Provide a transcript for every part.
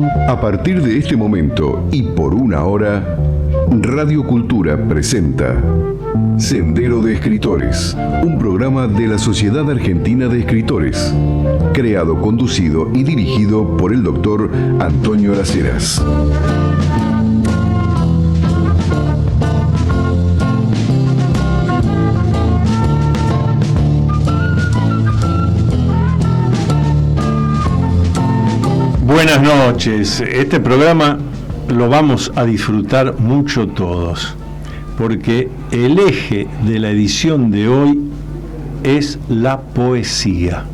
A partir de este momento y por una hora, Radio Cultura presenta Sendero de Escritores, un programa de la Sociedad Argentina de Escritores, creado, conducido y dirigido por el doctor Antonio Las Heras. Buenas noches. Este programa lo vamos a disfrutar mucho todos, porque el eje de la edición de hoy es la poesía.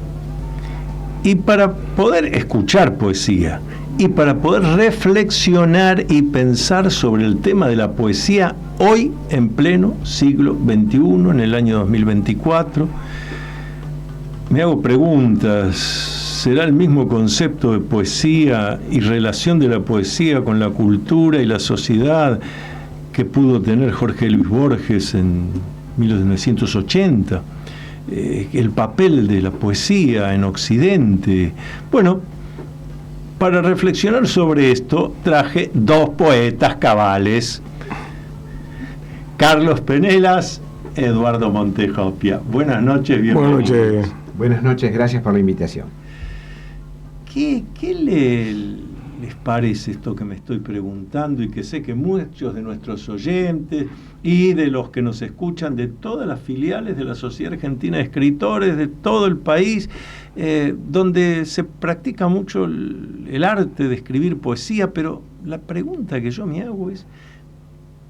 Y para poder escuchar poesía y para poder reflexionar y pensar sobre el tema de la poesía hoy en pleno siglo XXI, en el año 2024, me hago preguntas. ¿Será el mismo concepto de poesía y relación de la poesía con la cultura y la sociedad que pudo tener Jorge Luis Borges en 1980? El papel de la poesía en Occidente. Bueno, para reflexionar sobre esto traje dos poetas cabales: Carlos Penelas, Eduardo Montejopia. Buenas noches, bienvenidos. Buenas noches. Buenas noches, gracias por la invitación. ¿Qué les parece esto que me estoy preguntando y que sé que muchos de nuestros oyentes y de los que nos escuchan de todas las filiales de la Sociedad Argentina de Escritores de todo el país, donde se practica mucho el arte de escribir poesía, pero la pregunta que yo me hago es,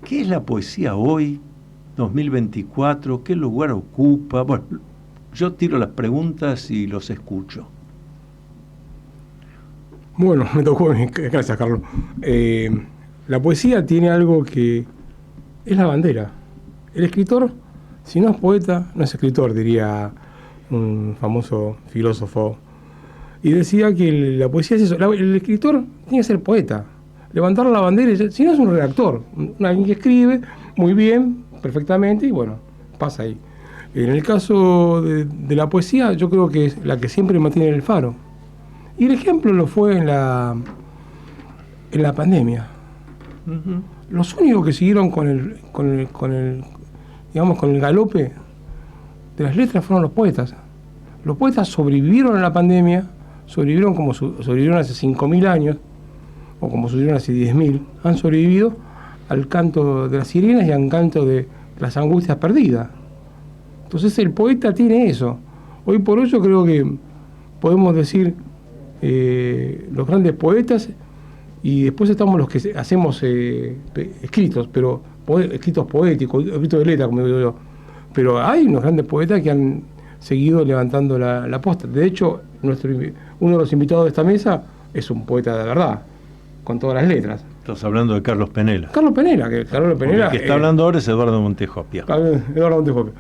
¿qué es la poesía hoy, 2024? ¿Qué lugar ocupa? Bueno, yo tiro las preguntas y los escucho. Bueno, me tocó, gracias Carlos. La poesía tiene algo que es la bandera. El escritor, si no es poeta, no es escritor, diría un famoso filósofo. Y decía que la poesía es eso, el escritor tiene que ser poeta, levantar la bandera, si no es un redactor, alguien que escribe muy bien, perfectamente, y bueno, pasa ahí. En el caso de la poesía, yo creo que es la que siempre mantiene el faro. Y el ejemplo lo fue en la pandemia. Uh-huh. Los únicos que siguieron con el galope de las letras fueron los poetas. Los poetas sobrevivieron a la pandemia, sobrevivieron como sobrevivieron hace 5.000 años, o como sobrevivieron hace 10.000, han sobrevivido al canto de las sirenas y al canto de las angustias perdidas. Entonces el poeta tiene eso. Hoy por hoy yo creo que podemos decir los grandes poetas, y después estamos los que hacemos escritos, pero escritos poéticos, escritos de letra, como digo yo. Pero hay unos grandes poetas que han seguido levantando la posta. De hecho, uno de los invitados de esta mesa es un poeta de verdad, con todas las letras. Estás hablando de Carlos Penela. Carlos Penela. El que está hablando ahora es Eduardo Montejopia. Eduardo Montejopia.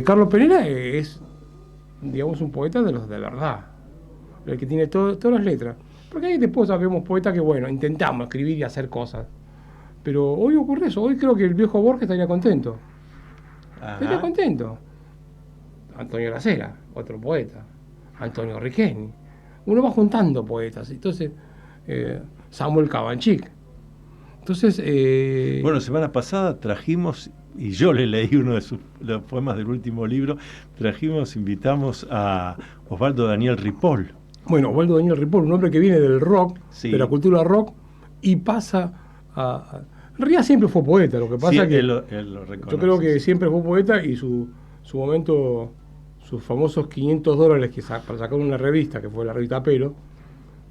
Carlos Penela es, digamos, un poeta de los de verdad. El que tiene todas las letras. Porque ahí después sabemos poetas que, bueno, intentamos escribir y hacer cosas. Pero hoy ocurre eso. Hoy creo que el viejo Borges estaría contento. Ajá. Estaría contento. Antonio Las Heras, otro poeta. Antonio Riqueni. Uno va juntando poetas. Entonces, Samuel Cabanchik. Entonces... Bueno, semana pasada trajimos, y yo le leí uno de los poemas del último libro, invitamos a Osvaldo Daniel Ripoll. Bueno, Osvaldo Daniel Ripoll, un hombre que viene del rock, sí, de la cultura rock, y pasa a... En realidad siempre fue poeta, lo que pasa es que... Él lo reconoce. Yo creo que siempre fue poeta, y su momento, sus famosos $500 que para sacar una revista, que fue la revista Pelo,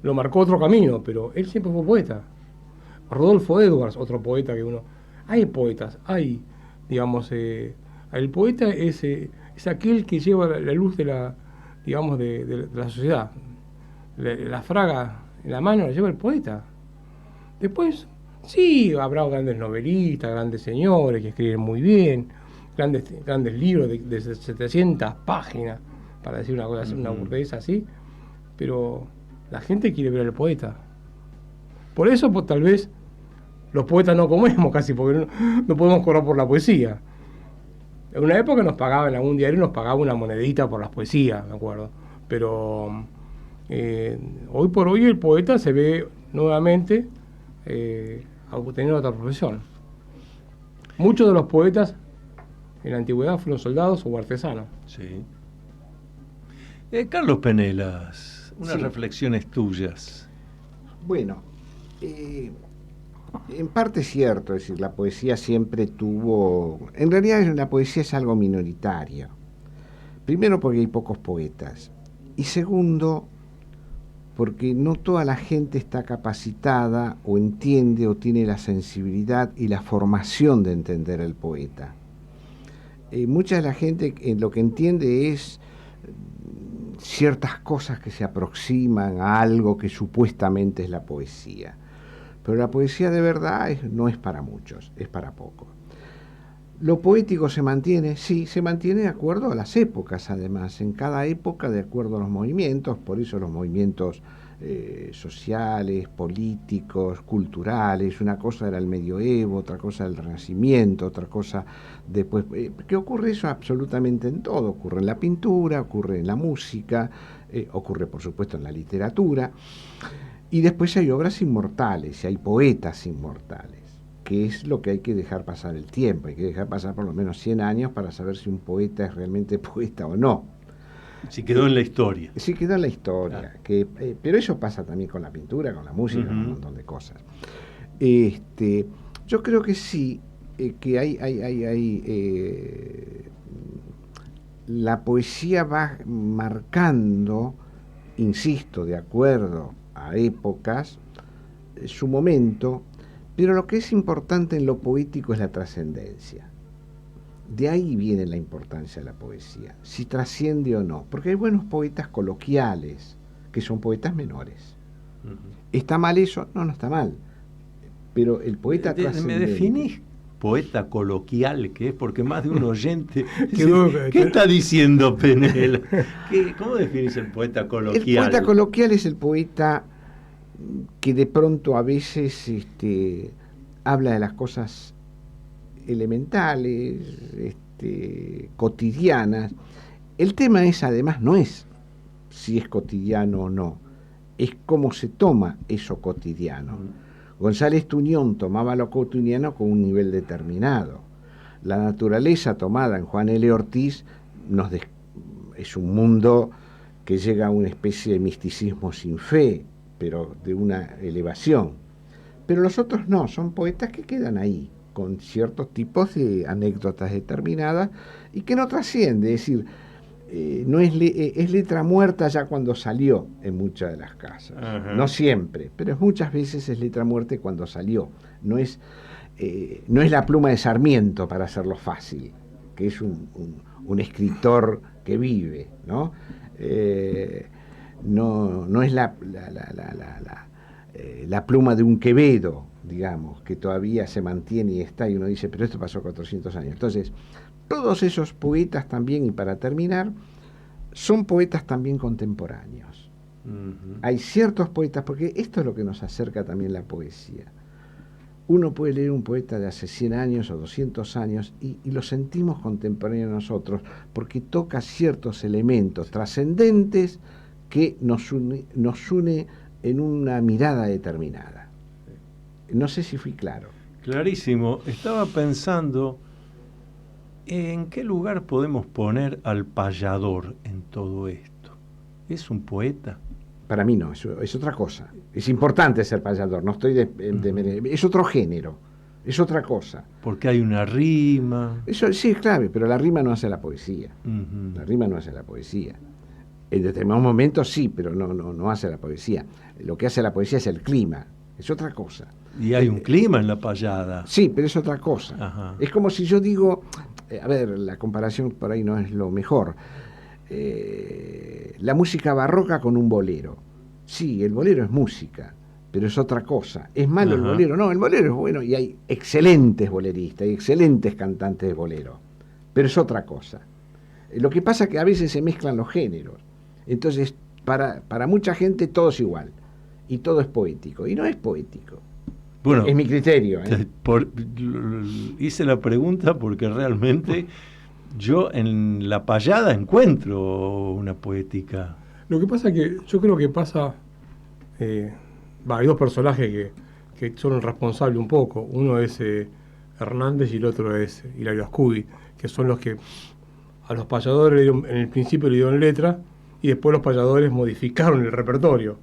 lo marcó otro camino, pero él siempre fue poeta. Rodolfo Edwards, otro poeta que uno... Hay poetas, digamos... el poeta es aquel que lleva la luz de la, digamos, de la sociedad. La fraga en la mano la lleva el poeta. Después, sí, habrá grandes novelistas, grandes señores que escriben muy bien, grandes libros de 700 páginas, para decir una cosa, una burdeza así, pero la gente quiere ver al poeta. Por eso, pues, tal vez los poetas no comemos casi, porque no podemos cobrar por la poesía. En una época nos pagaban, en algún diario nos pagaba una monedita por las poesías, me acuerdo. Pero hoy por hoy el poeta se ve nuevamente a obtener otra profesión. Muchos de los poetas en la antigüedad fueron soldados o artesanos. Sí. Carlos Penelas, unas reflexiones tuyas. Bueno, en parte es cierto, es decir, la poesía siempre tuvo... En realidad la poesía es algo minoritario. Primero porque hay pocos poetas. Y segundo, porque no toda la gente está capacitada o entiende o tiene la sensibilidad y la formación de entender al poeta. Mucha de la gente lo que entiende es ciertas cosas que se aproximan a algo que supuestamente es la poesía. Pero la poesía de verdad no es para muchos, es para pocos. ¿Lo poético se mantiene? Sí, se mantiene de acuerdo a las épocas, además, en cada época de acuerdo a los movimientos, por eso los movimientos sociales, políticos, culturales, una cosa era el medioevo, otra cosa el Renacimiento, otra cosa después... ¿Qué ocurre eso? Absolutamente en todo, ocurre en la pintura, ocurre en la música, ocurre por supuesto en la literatura, y después hay obras inmortales, y hay poetas inmortales, que es lo que hay que dejar pasar el tiempo, hay que dejar pasar por lo menos 100 años para saber si un poeta es realmente poeta o no. Si quedó en la historia. Sí, quedó en la historia. Pero eso pasa también con la pintura, con la música, con un montón de cosas. Yo creo que sí, que la poesía va marcando, insisto, de acuerdo a épocas, su momento, pero lo que es importante en lo poético es la trascendencia. De ahí viene la importancia de la poesía, si trasciende o no, porque hay buenos poetas coloquiales, que son poetas menores. ¿Está mal eso? No, no está mal, pero el poeta trascendente... ¿Me definís poeta coloquial que es? Porque más de un oyente... ¿Qué está diciendo Penela? ¿Cómo definís el poeta coloquial? El poeta coloquial es el poeta que de pronto a veces habla de las cosas elementales, cotidianas. El tema es, además, no es si es cotidiano o no, es cómo se toma eso cotidiano. González Tuñón tomaba lo cotidiano con un nivel determinado. La naturaleza tomada en Juan L. Ortiz es un mundo que llega a una especie de misticismo sin fe, pero de una elevación. Pero los otros no, son poetas que quedan ahí, con ciertos tipos de anécdotas determinadas y que no trasciende, es decir, no es letra muerta ya cuando salió en muchas de las casas. Ajá. No siempre, pero muchas veces es letra muerta cuando salió. No es la pluma de Sarmiento, para hacerlo fácil, que es un escritor que vive, ¿no? No es la pluma de un Quevedo, digamos, que todavía se mantiene y está, y uno dice, pero esto pasó 400 años. Entonces, todos esos poetas también, y para terminar, son poetas también contemporáneos. Hay ciertos poetas, porque esto es lo que nos acerca también la poesía. Uno puede leer un poeta de hace 100 años o 200 años y lo sentimos contemporáneo a nosotros, porque toca ciertos elementos trascendentes que nos une en una mirada determinada. No sé si fui claro. Clarísimo. Estaba pensando en qué lugar podemos poner al payador en todo esto. ¿Es un poeta? Para mí no, es otra cosa. Es importante ser payador, no estoy es otro género, es otra cosa. Porque hay una rima. Eso sí es clave, pero la rima no hace la poesía. La rima no hace la poesía. En determinados momentos sí, pero no hace la poesía. Lo que hace la poesía es el clima, es otra cosa. Y hay un clima en la payada. Sí, pero es otra cosa. Ajá. Es como si yo digo, a ver, la comparación por ahí no es lo mejor. La música barroca con un bolero. Sí, el bolero es música, pero es otra cosa. ¿Es malo el bolero? No, el bolero es bueno y hay excelentes boleristas, hay excelentes cantantes de bolero, pero es otra cosa. Lo que pasa es que a veces se mezclan los géneros. Entonces, para mucha gente todo es igual y todo es poético, y no es poético. Bueno, es mi criterio. Hice la pregunta porque realmente yo en la payada encuentro una poética. Lo que pasa es que yo creo que pasa hay dos personajes que son responsables un poco. Uno es Hernández y el otro es Hilario Ascudi, que son los que a los payadores en el principio le dieron letra y después los payadores modificaron el repertorio.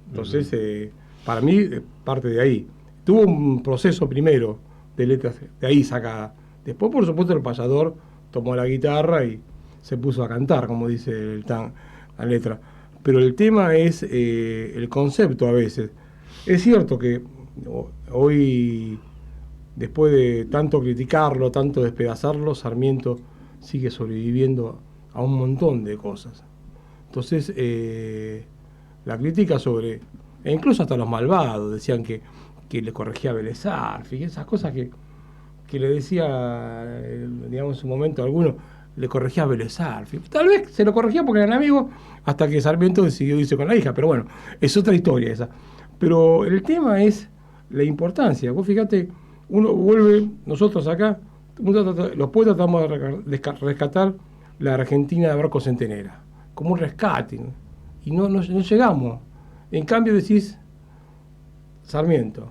Entonces, para mí, parte de ahí. Tuvo un proceso primero de letras de ahí sacada. Después, por supuesto, el payador tomó la guitarra y se puso a cantar, como dice la letra. Pero el tema es el concepto a veces. Es cierto que hoy, después de tanto criticarlo, tanto despedazarlo, Sarmiento sigue sobreviviendo a un montón de cosas. Entonces, la crítica sobre, e incluso hasta los malvados, decían que le corregía a Vélez Sarsfield, esas cosas que le decía, digamos, en su momento a alguno, le corregía a Vélez Sarsfield. Tal vez se lo corregía porque eran amigos, hasta que Sarmiento decidió irse con la hija, pero bueno, es otra historia esa. Pero el tema es la importancia. Vos fíjate, uno vuelve, nosotros acá, los poetas tratamos de rescatar la Argentina de Barco Centenera, como un rescate, ¿no? Y no llegamos. En cambio decís Sarmiento.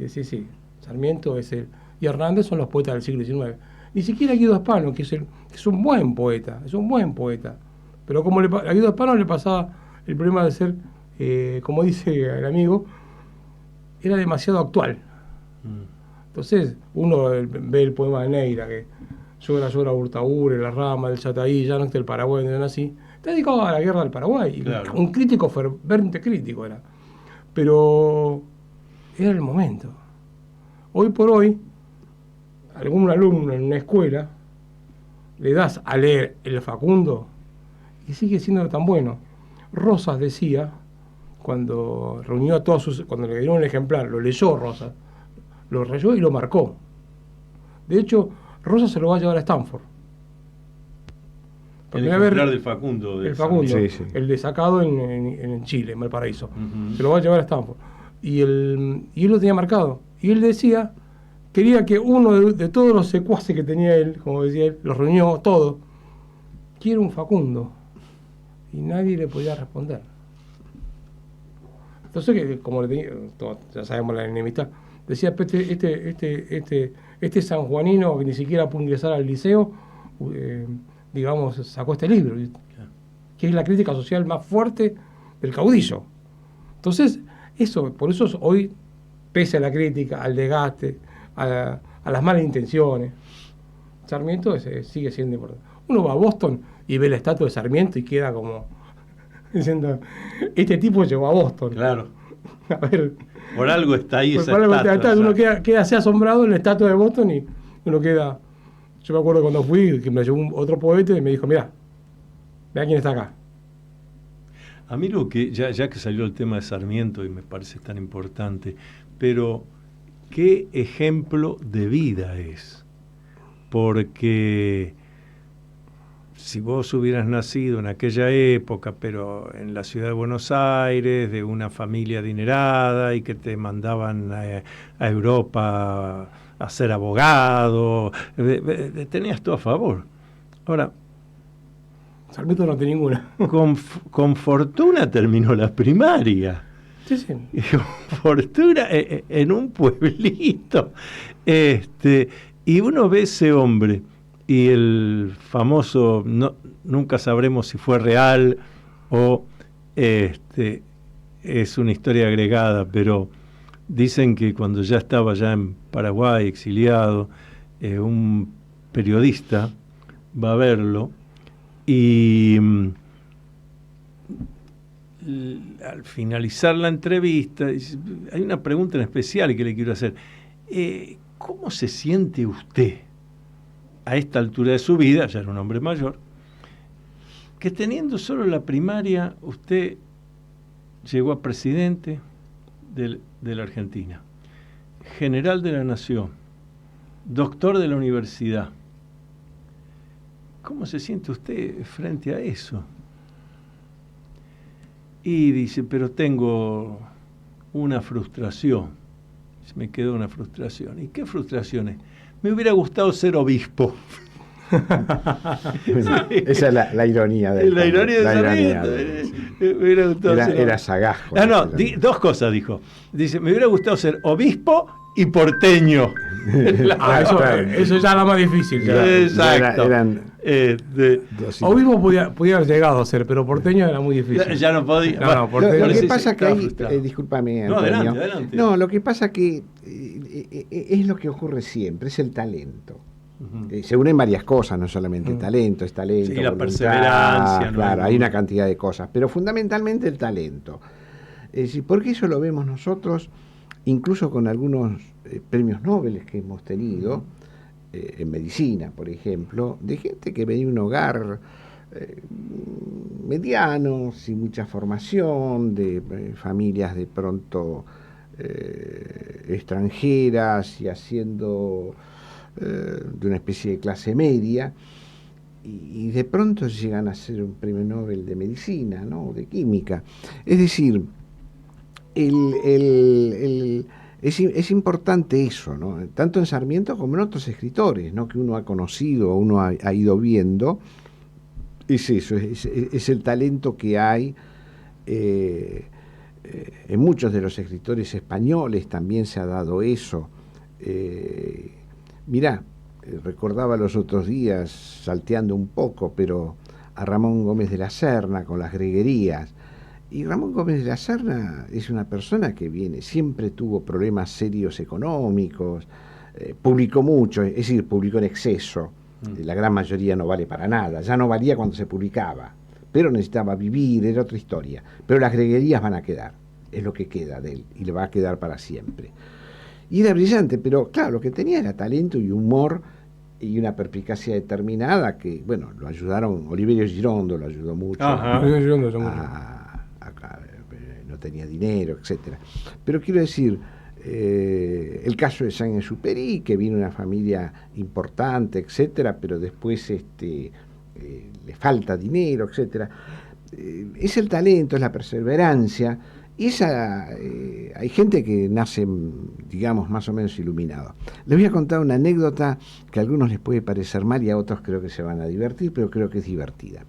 Sí, Sarmiento es y Hernández son los poetas del siglo XIX. Ni siquiera Guido Hispano, que es un buen poeta, pero como a Guido Hispano le pasaba el problema de ser, como dice el amigo, era demasiado actual. Entonces uno ve el poema de Neira, que llora Hurtahur, La Rama, del Chataí, ya no está el Paraguay donde nací, está dedicado a la guerra del Paraguay. Claro. Un crítico, ferviente crítico era. Pero era el momento. Hoy por hoy, algún alumno en una escuela le das a leer el Facundo y sigue siendo tan bueno. Rosas decía, cuando reunió a todos cuando le dieron el ejemplar, lo leyó Rosas, lo reyó y lo marcó. De hecho, Rosas se lo va a llevar a Stanford. El ejemplar del Facundo. El Facundo, sí. El de sacado en Chile, en Valparaíso. Se lo va a llevar a Stanford. Y él lo tenía marcado. Y él decía, quería que uno de todos los secuaces que tenía él, como decía él, los reunió todos, quiero un Facundo. Y nadie le podía responder. Entonces, como le tenía, ya sabemos la enemistad, decía, este sanjuanino que ni siquiera pudo ingresar al liceo, digamos, sacó este libro, que es la crítica social más fuerte del caudillo. Entonces, por eso hoy, pese a la crítica, al desgaste, a las malas intenciones, Sarmiento sigue siendo importante. Uno va a Boston y ve la estatua de Sarmiento y queda como diciendo, este tipo llegó a Boston. Claro. A ver, por algo está ahí esa estatua. Uno queda así asombrado en la estatua de Boston y uno queda. Yo me acuerdo cuando fui, que me llegó otro poeta y me dijo, mirá quién está acá. A mí lo que, ya que salió el tema de Sarmiento y me parece tan importante, pero qué ejemplo de vida es. Porque si vos hubieras nacido en aquella época, pero en la ciudad de Buenos Aires, de una familia adinerada y que te mandaban a Europa a ser abogado, tenías todo a favor. Ahora, Sarmiento no tiene ninguna. Con fortuna terminó la primaria. Sí. Con fortuna en un pueblito. Y uno ve ese hombre y el famoso, nunca sabremos si fue real o es una historia agregada, pero dicen que cuando ya estaba en Paraguay, exiliado, un periodista va a verlo y al finalizar la entrevista hay una pregunta en especial que le quiero hacer. ¿Cómo se siente usted a esta altura de su vida, ya era un hombre mayor, que teniendo solo la primaria usted llegó a presidente de la Argentina, general de la Nación, doctor de la universidad? ¿Cómo se siente usted frente a eso? Y dice, pero tengo una frustración. Me quedó una frustración. ¿Y qué frustraciones? Me hubiera gustado ser obispo. Esa es la ironía de la ironía de Sarmiento. Me hubiera gustado ser Era sagaz. No, dos cosas dijo. Dice, me hubiera gustado ser obispo y porteño. Eso ya era más difícil. Exacto. Obispo podía haber llegado a ser, pero porteño era muy difícil. Ya no podía. No, porteño. Lo que pasa que ahí, discúlpame, Antonio. Adelante. No, lo que pasa que es lo que ocurre siempre, es el talento. Se unen varias cosas, no solamente talento, es talento. Sí, la voluntad, perseverancia. Claro, hay una cantidad de cosas, pero fundamentalmente el talento. Porque eso lo vemos nosotros, incluso con algunos premios Nobel que hemos tenido, en medicina, por ejemplo, de gente que venía de un hogar mediano, sin mucha formación, de familias de pronto extranjeras y haciendo de una especie de clase media, y de pronto llegan a ser un premio Nobel de medicina, ¿no? De química. Es decir, es importante eso, ¿no? Tanto en Sarmiento como en otros escritores, ¿no? Que uno ha conocido, uno ha ido viendo. Es eso, es el talento que hay en muchos de los escritores españoles. También se ha dado eso. Mirá, recordaba los otros días, salteando un poco, pero a Ramón Gómez de la Serna con las greguerías. Y Ramón Gómez de la Serna es una persona que siempre tuvo problemas serios económicos, publicó mucho, es decir, publicó en exceso. La gran mayoría no vale para nada, ya no valía cuando se publicaba, pero necesitaba vivir, era otra historia. Pero las greguerías van a quedar, es lo que queda de él, y le va a quedar para siempre. Y era brillante, pero claro, lo que tenía era talento y humor y una perspicacia determinada que, bueno, lo ayudaron, Oliverio Girondo lo ayudó mucho. No tenía dinero, etcétera. Pero quiero decir, el caso de Saint-Exupéry, que vino de una familia importante, etcétera, pero después le falta dinero, etcétera. Es el talento, es la perseverancia. Y hay gente que nace, digamos, más o menos iluminado. Les voy a contar una anécdota que a algunos les puede parecer mal y a otros creo que se van a divertir, pero creo que es divertida.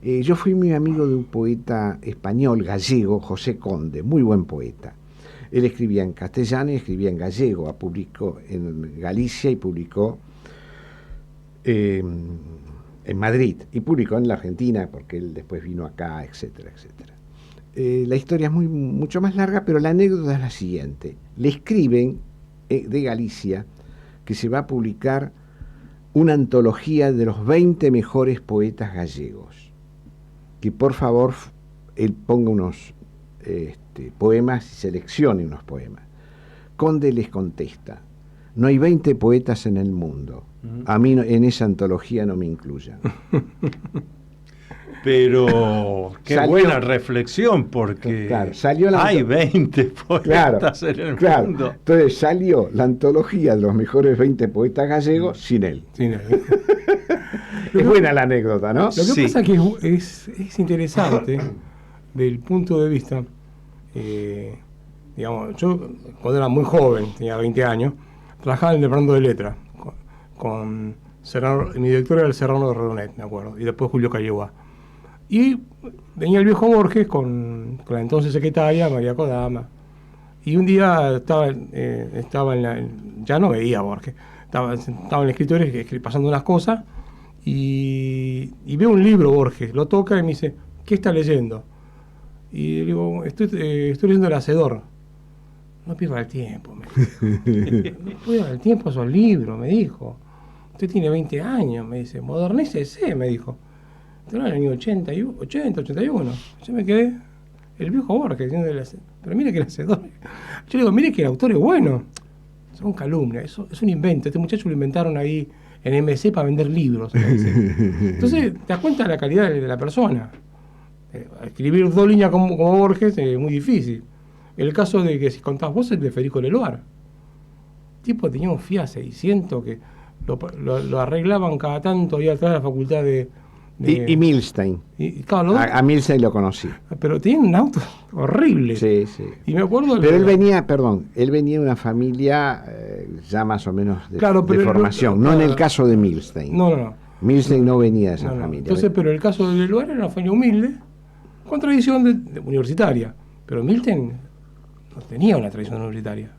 Yo fui muy amigo de un poeta español, gallego, José Conde, muy buen poeta. Él escribía en castellano y escribía en gallego, publicó en Galicia y publicó en Madrid, y publicó en la Argentina porque él después vino acá, etcétera, etcétera. La historia es mucho más larga, pero la anécdota es la siguiente. Le escriben de Galicia que se va a publicar una antología de los 20 mejores poetas gallegos. Que por favor él ponga unos poemas y seleccione unos poemas. Conde les contesta: no hay 20 poetas en el mundo. A mí en esa antología no me incluyan. Pero qué buena reflexión, porque claro, hay 20 poetas en el mundo. Entonces salió la antología de los mejores 20 poetas gallegos sin él. Es buena la anécdota, ¿no? Lo que pasa es que es interesante del punto de vista, digamos, yo cuando era muy joven, tenía 20 años, trabajaba en el Departamento de Letras con Serrano, mi director era el Serrano de Redonet, me acuerdo, y después Julio Callegua. Y venía el viejo Borges con la entonces secretaria, María Kodama. Y un día estaba ya no veía a Borges, estaba en el escritorio pasando unas cosas, y veo un libro Borges, lo toca y me dice: ¿qué está leyendo? Y le digo: estoy leyendo El Hacedor. No pierda el tiempo, me dijo. No pierda el tiempo a esos libros, me dijo. Usted tiene 20 años, me dice. Modernícese, me dijo. Pero en el año 80, 81. Yo me quedé, el viejo Borges diciendo: pero mire que El Hacedor. Yo le digo: mire que el autor es bueno. Son calumnias, eso es un invento. Este muchacho lo inventaron ahí en MC para vender libros. Entonces, te das cuenta de la calidad de la persona. Escribir 2 líneas como Borges es muy difícil. El caso de que, si contás vos, el de Federico Leloir. El tipo tenía un Fiat 600 que lo arreglaban cada tanto ahí atrás de la facultad de y Milstein. Claro, a Milstein lo conocí. Pero tenía un auto horrible. Sí. Y me acuerdo. Pero él venía de una familia ya más o menos de formación, no en el caso de Milstein. No. Milstein no venía de esa familia. Entonces, pero el caso de Leloir era una familia humilde, con tradición universitaria. Pero Milton no tenía una tradición universitaria.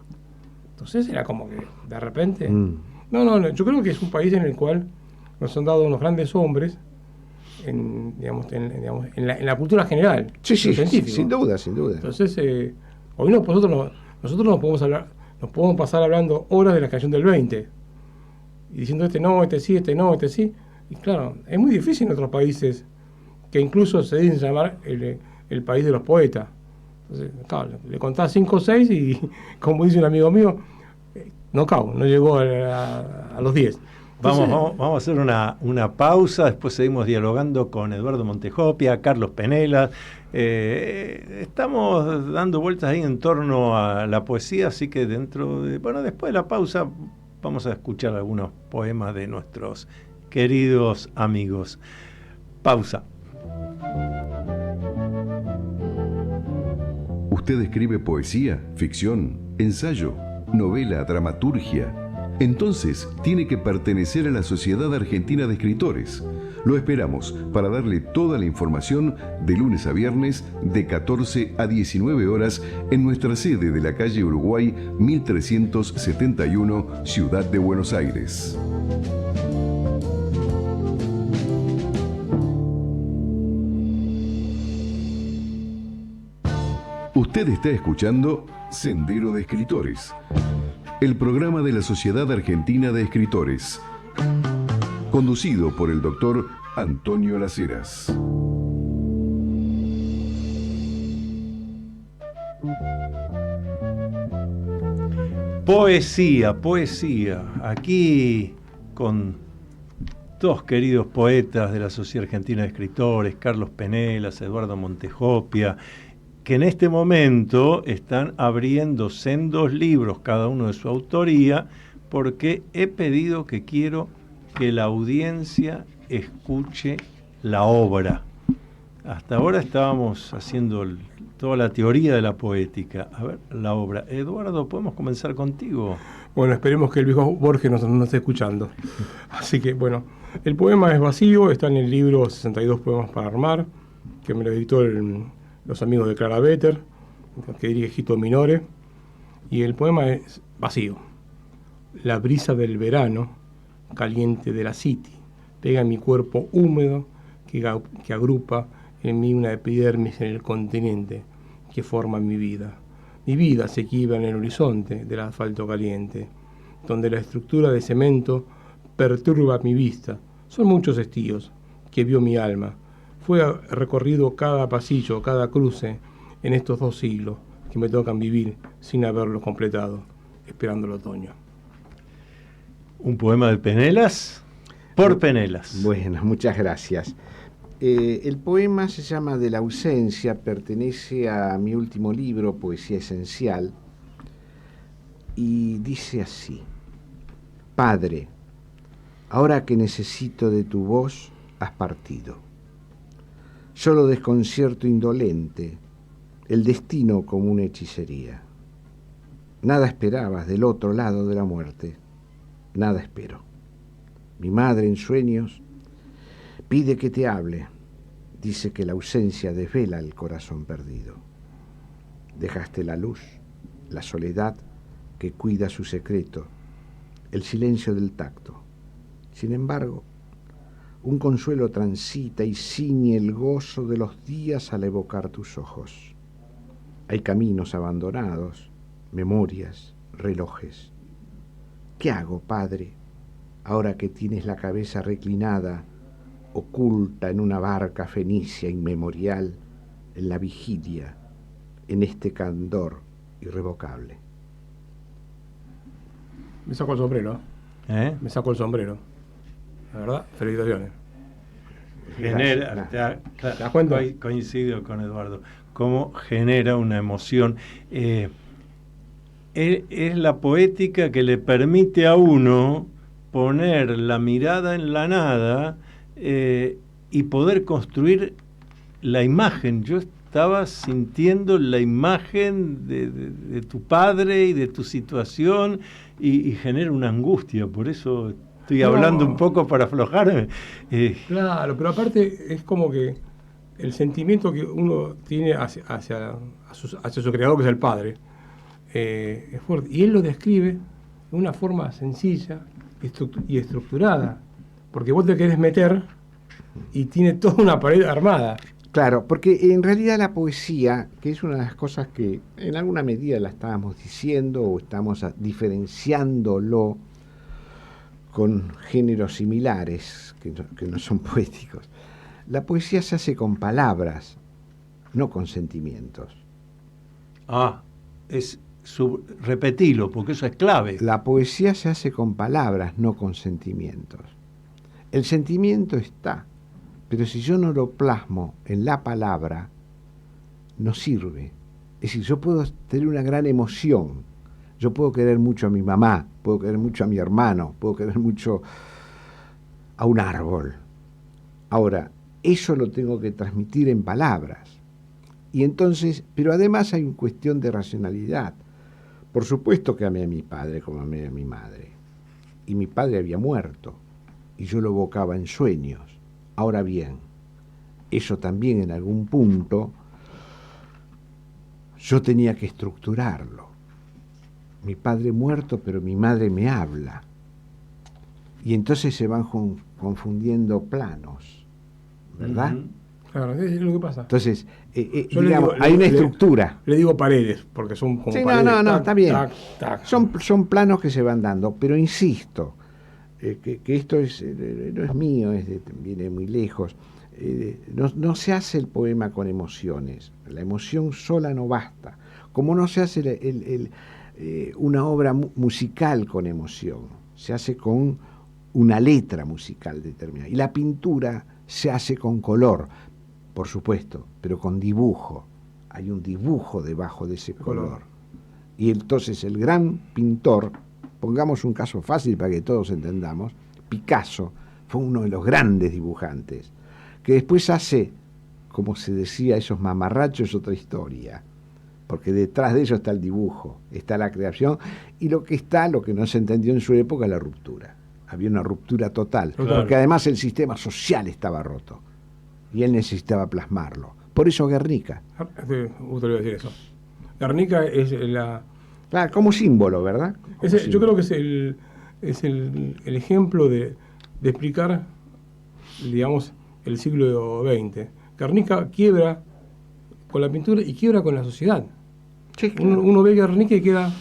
Entonces era como que de repente... No, yo creo que es un país en el cual nos han dado unos grandes hombres en la cultura general. Sí, científico. sin duda. Entonces, hoy nosotros nos podemos pasar hablando horas de la canción del 20 y diciendo este no, este sí, este no, este sí. Y claro, es muy difícil en otros países que incluso se dicen llamar el país de los poetas. Entonces, claro, le contás 5 o 6 y, como dice un amigo mío, no llegó a los 10. Entonces, vamos a hacer una pausa, después seguimos dialogando con Eduardo Montejopia, Carlos Penelas. Estamos dando vueltas ahí en torno a la poesía, así que después de la pausa vamos a escuchar algunos poemas de nuestros queridos amigos. Pausa. ¿Usted escribe poesía, ficción, ensayo, novela, dramaturgia? Entonces tiene que pertenecer a la Sociedad Argentina de Escritores. Lo esperamos para darle toda la información de lunes a viernes de 14 a 19 horas en nuestra sede de la calle Uruguay 1371, Ciudad de Buenos Aires. Usted está escuchando Sendero de Escritores, el programa de la Sociedad Argentina de Escritores, conducido por el doctor Antonio Las Heras. Poesía, aquí con dos queridos poetas de la Sociedad Argentina de Escritores, Carlos Penelas, Eduardo Montejopia, que en este momento están abriendo sendos libros, cada uno de su autoría, porque he pedido que quiero que la audiencia escuche la obra. Hasta ahora estábamos haciendo toda la teoría de la poética. A ver, la obra. Eduardo, ¿podemos comenzar contigo? Bueno, esperemos que el viejo Borges nos esté escuchando. Así que, bueno, el poema es vacío, está en el libro 62 poemas para armar, que me lo editó los amigos de Clara Better, que dirige Gito Minore, y el poema es vacío. La brisa del verano, caliente de la city, pega en mi cuerpo húmedo que agrupa en mí una epidermis en el continente que forma mi vida. Mi vida se quiebra en el horizonte del asfalto caliente, donde la estructura de cemento perturba mi vista. Son muchos estíos que vio mi alma. Fue recorrido cada pasillo, cada cruce en estos 2 siglos que me tocan vivir sin haberlo completado, esperando el otoño. Un poema de Penelas, por Penelas. Bueno, muchas gracias. El poema se llama De la ausencia, pertenece a mi último libro, Poesía Esencial, y dice así: Padre, ahora que necesito de tu voz, has partido. Solo desconcierto indolente, el destino como una hechicería. Nada esperabas del otro lado de la muerte, nada espero. Mi madre en sueños pide que te hable, dice que la ausencia desvela el corazón perdido. Dejaste la luz, la soledad que cuida su secreto, el silencio del tacto. Sin embargo, un consuelo transita y ciñe el gozo de los días al evocar tus ojos. Hay caminos abandonados, memorias, relojes. ¿Qué hago, Padre, ahora que tienes la cabeza reclinada, oculta en una barca fenicia inmemorial, en la vigilia, en este candor irrevocable? Me saco el sombrero. Me saco el sombrero. La verdad, felicitaciones. Genera, ¿Te das cuenta? Coincido con Eduardo, cómo genera una emoción. Es la poética que le permite a uno poner la mirada en la nada y poder construir la imagen. Yo estaba sintiendo la imagen de tu padre y de tu situación y genera una angustia, por eso estoy hablando un poco para aflojarme. Claro, pero aparte es como que el sentimiento que uno tiene hacia su creador, que es el padre, es fuerte. Y él lo describe de una forma sencilla y estructurada, porque vos te querés meter y tiene toda una pared armada. Claro, porque en realidad la poesía, que es una de las cosas que en alguna medida la estábamos diciendo o estamos diferenciándolo con géneros similares que no son poéticos, la poesía se hace con palabras, no con sentimientos. Repetilo, porque eso es clave. La poesía se hace con palabras, no con sentimientos. El sentimiento está, pero si yo no lo plasmo en la palabra, no sirve. Es decir, yo puedo tener una gran emoción, yo puedo querer mucho a mi mamá, puedo querer mucho a mi hermano, puedo querer mucho a un árbol. Ahora, eso lo tengo que transmitir en palabras. Y entonces, pero además hay una cuestión de racionalidad. Por supuesto que amé a mi padre como amé a mi madre. Y mi padre había muerto, y yo lo evocaba en sueños. Ahora bien, eso también en algún punto yo tenía que estructurarlo. Mi padre muerto, pero mi madre me habla. Y entonces se van confundiendo planos, ¿verdad? Claro, es lo que pasa. Entonces, digamos, hay una estructura. Le digo paredes, porque son como sí, paredes. No, está bien. Tac, tac. Son planos que se van dando, pero insisto, que esto no es mío, viene muy lejos. No se hace el poema con emociones. La emoción sola no basta. Como no se hace una obra musical con emoción, se hace con una letra musical determinada. Y la pintura se hace con color, por supuesto, pero con dibujo. Hay un dibujo debajo de ese color. Y entonces el gran pintor, pongamos un caso fácil para que todos entendamos, Picasso fue uno de los grandes dibujantes, que después hace, como se decía, esos mamarrachos, otra historia, porque detrás de ello está el dibujo, está la creación, y lo que no se entendió en su época, la ruptura. Había una ruptura total, porque además el sistema social estaba roto, y él necesitaba plasmarlo. Por eso Guernica. Usted le iba a decir eso. Guernica es la... Claro, como símbolo, ¿verdad? Yo creo que es el ejemplo de explicar, digamos, el siglo XX. Guernica quiebra con la pintura y quiebra con la sociedad. Sí, claro. Uno ve Guernica y queda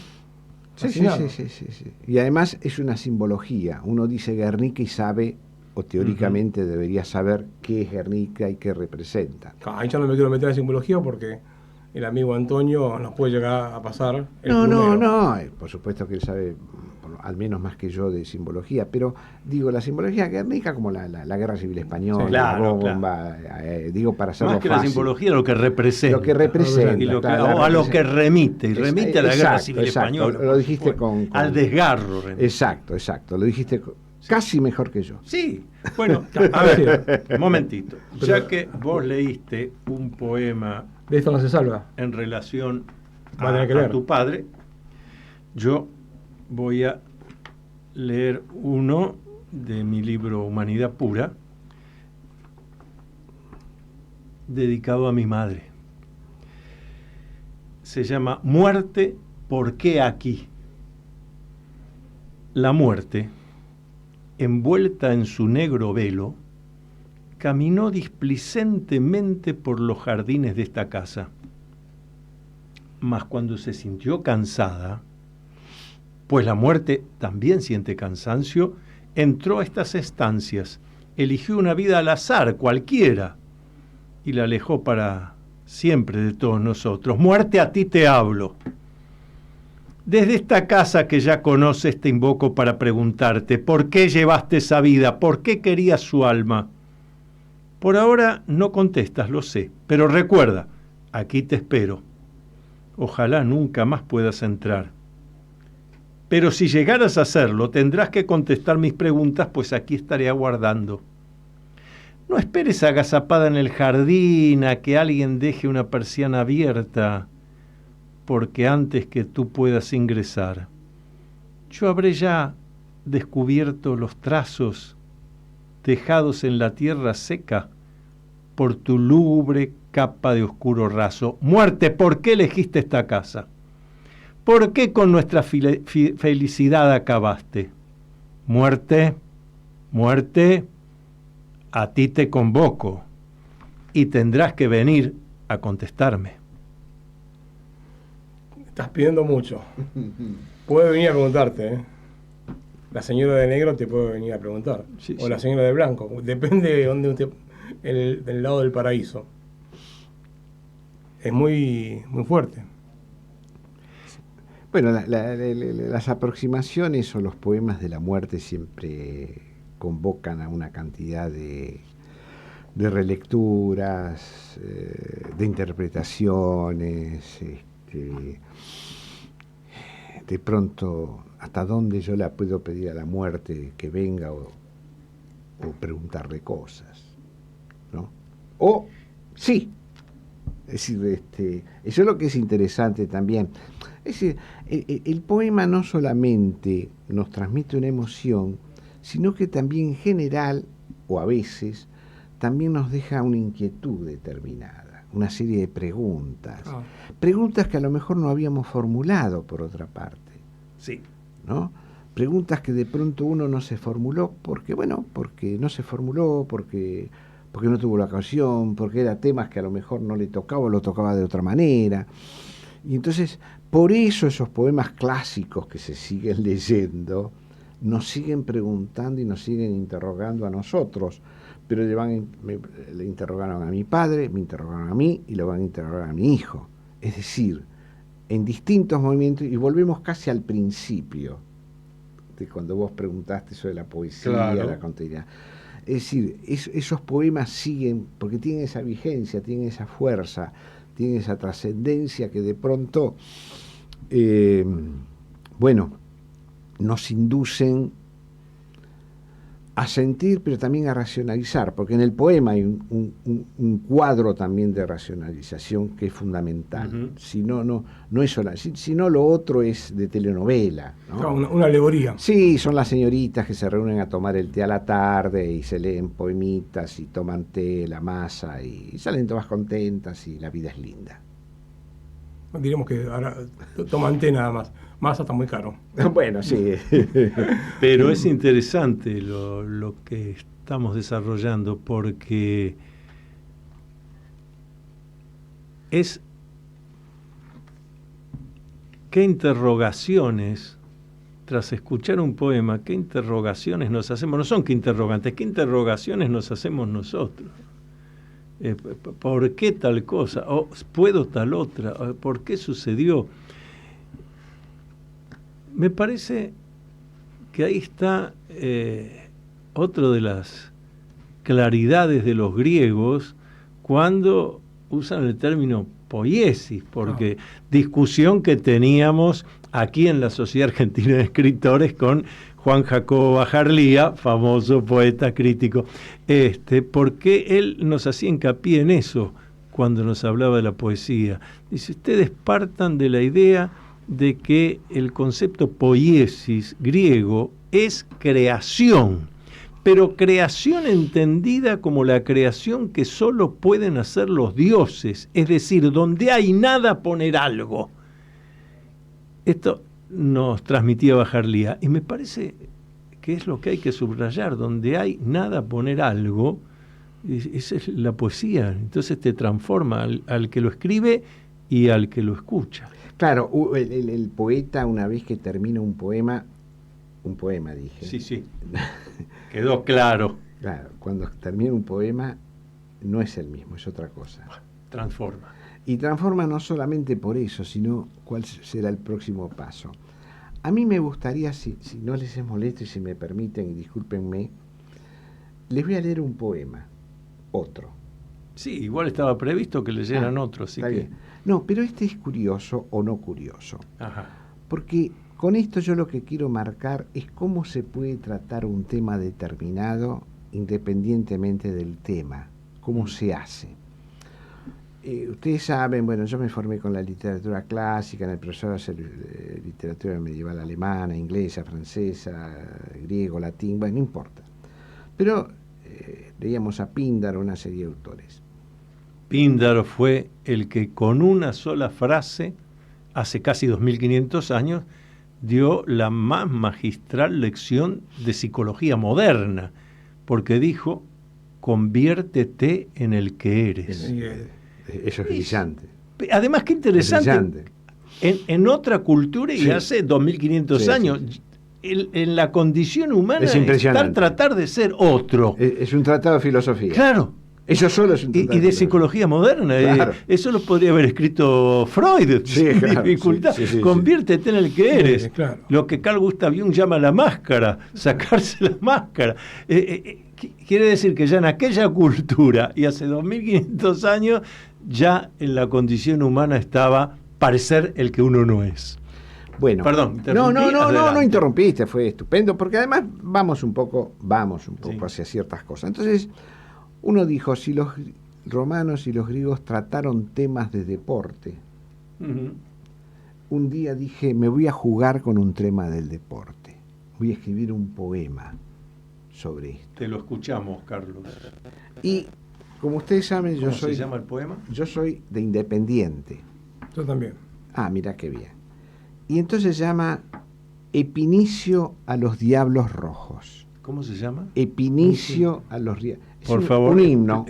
fascinado. Sí. Y además es una simbología. Uno dice Guernica y sabe, o teóricamente debería saber qué es Guernica y qué representa. Ahí ya no me quiero meter en simbología porque el amigo Antonio nos puede llegar a pasar el No, por supuesto que él sabe al menos más que yo de simbología, pero digo, la simbología guernica como la Guerra Civil Española, sí, claro, la bomba, digo, para hacerlo más que fácil. La simbología, lo que representa. Lo que representa. Y a lo que remite, y remite a la Guerra Civil Española. Lo dijiste al desgarro. Exacto, lo dijiste casi mejor que yo. Sí, bueno, a ver, un momentito. Ya que vos leíste un poema... De esto no se salva. En relación a tu padre, yo voy a leer uno de mi libro Humanidad Pura, dedicado a mi madre. Se llama Muerte, ¿por qué aquí? La muerte, envuelta en su negro velo, caminó displicentemente por los jardines de esta casa. Mas cuando se sintió cansada, pues la muerte también siente cansancio, entró a estas estancias, eligió una vida al azar, cualquiera, y la alejó para siempre de todos nosotros. Muerte, a ti te hablo. Desde esta casa que ya conoces te invoco para preguntarte, ¿por qué llevaste esa vida? ¿Por qué querías su alma? Por ahora no contestas, lo sé, pero recuerda, aquí te espero. Ojalá nunca más puedas entrar. Pero si llegaras a hacerlo, tendrás que contestar mis preguntas, pues aquí estaré aguardando. No esperes agazapada en el jardín a que alguien deje una persiana abierta, porque antes que tú puedas ingresar, yo habré ya descubierto los trazos tejados en la tierra seca por tu lúgubre capa de oscuro raso. Muerte, ¿por qué elegiste esta casa? ¿Por qué con nuestra felicidad acabaste? Muerte, muerte, a ti te convoco y tendrás que venir a contestarme. Estás pidiendo mucho. Puede venir a preguntarte, ¿eh? La señora de negro te puede venir a preguntar. Sí, o sí. la señora de blanco. Depende de dónde usted... del lado del paraíso. Es muy, muy fuerte. Bueno, las aproximaciones o los poemas de la muerte siempre convocan a una cantidad de relecturas, de interpretaciones, de pronto hasta dónde yo la puedo pedir a la muerte que venga o preguntarle cosas, ¿no? O sí, es decir, eso es lo que es interesante también. Es decir, el poema no solamente nos transmite una emoción, sino que también en general, o a veces, también nos deja una inquietud determinada, una serie de preguntas. Preguntas que a lo mejor no habíamos formulado por otra parte. Sí. ¿No? Preguntas que de pronto uno no se formuló porque no se formuló, porque no tuvo la ocasión, porque eran temas que a lo mejor no le tocaba o lo tocaba de otra manera. Y entonces, por eso esos poemas clásicos que se siguen leyendo nos siguen preguntando y nos siguen interrogando a nosotros, pero le interrogaron a mi padre, me interrogaron a mí y lo van a interrogar a mi hijo. Es decir, en distintos movimientos, y volvemos casi al principio, de cuando vos preguntaste sobre la poesía, claro, la continuidad. Es decir, esos poemas siguen, porque tienen esa vigencia, tienen esa fuerza, tienen esa trascendencia que de pronto, nos inducen a sentir, pero también a racionalizar, porque en el poema hay un cuadro también de racionalización que es fundamental. Uh-huh. Si no es sola, si no lo otro es de telenovela, ¿no? Una alegoría. Sí, son las señoritas que se reúnen a tomar el té a la tarde y se leen poemitas y toman té, la masa y salen todas contentas y la vida es linda. Diremos que ahora toman té nada más. Masa está muy caro. Bueno, sí. Pero es interesante lo que estamos desarrollando porque es qué interrogaciones, tras escuchar un poema, qué interrogaciones nos hacemos, no son qué interrogantes, qué interrogaciones nos hacemos nosotros. ¿Por qué tal cosa? ¿O puedo tal otra? ¿Por qué sucedió? Me parece que ahí está otra de las claridades de los griegos cuando usan el término poiesis, porque discusión que teníamos aquí en la Sociedad Argentina de Escritores con Juan Jacobo Bajarlía, famoso poeta crítico, porque él nos hacía hincapié en eso cuando nos hablaba de la poesía. Dice, ustedes partan de la idea de que el concepto poiesis griego es creación, pero creación entendida como la creación que solo pueden hacer los dioses, es decir, donde hay nada poner algo. Esto nos transmitía Bajarlía y me parece que es lo que hay que subrayar, donde hay nada poner algo, esa es la poesía, entonces te transforma al que lo escribe y al que lo escucha. Claro, el poeta una vez que termina un poema dije. Sí, quedó claro. Claro, cuando termina un poema no es el mismo, es otra cosa. Transforma. Y transforma no solamente por eso, sino cuál será el próximo paso. A mí me gustaría, si no les es molesto y si me permiten, y discúlpenme, les voy a leer un poema, otro. Sí, igual estaba previsto que leyeran otro, así que... Bien. No, pero este es curioso o no curioso. Ajá. Porque con esto yo lo que quiero marcar es cómo se puede tratar un tema determinado independientemente del tema, cómo se hace. Ustedes saben, bueno, yo me formé con la literatura clásica, en el profesor de literatura medieval alemana, inglesa, francesa, griego, latín, bueno, no importa. Pero leíamos a Píndaro, una serie de autores. Píndaro fue el que con una sola frase, hace casi 2500 años, dio la más magistral lección de psicología moderna, porque dijo, conviértete en el que eres. Eso es brillante. Además, qué interesante, Es brillante. en otra cultura, y Sí. hace 2500 Sí, años, sí. En la condición humana Es impresionante. tratar de ser otro. Es un tratado de filosofía. Claro. Eso solo es un Y tratado de psicología moderna. Claro. Eso lo podría haber escrito Freud. Sí, sin claro, dificultad. sí, sí, sí, Conviértete en el que eres. Sí, claro. Lo que Carl Gustav Jung llama la máscara, sacarse la máscara. Quiere decir que ya en aquella cultura, y hace 2500 años, ya en la condición humana estaba parecer el que uno no es. Bueno, Perdón, interrumpí, no adelante. interrumpiste, fue estupendo, porque además vamos un poco Sí. hacia ciertas cosas. Entonces, uno dijo, si los romanos y los griegos trataron temas de deporte, Ujú. un día dije, me voy a jugar con un tema del deporte, voy a escribir un poema sobre esto. Te lo escuchamos, Carlos. Y como ustedes saben, ¿Cómo se llama el poema? yo soy de Independiente. Yo también. Ah, mira qué bien. Y entonces se llama Epinicio a los Diablos Rojos. ¿Cómo se llama? Epinicio a los Diablos. Por favor. Un himno,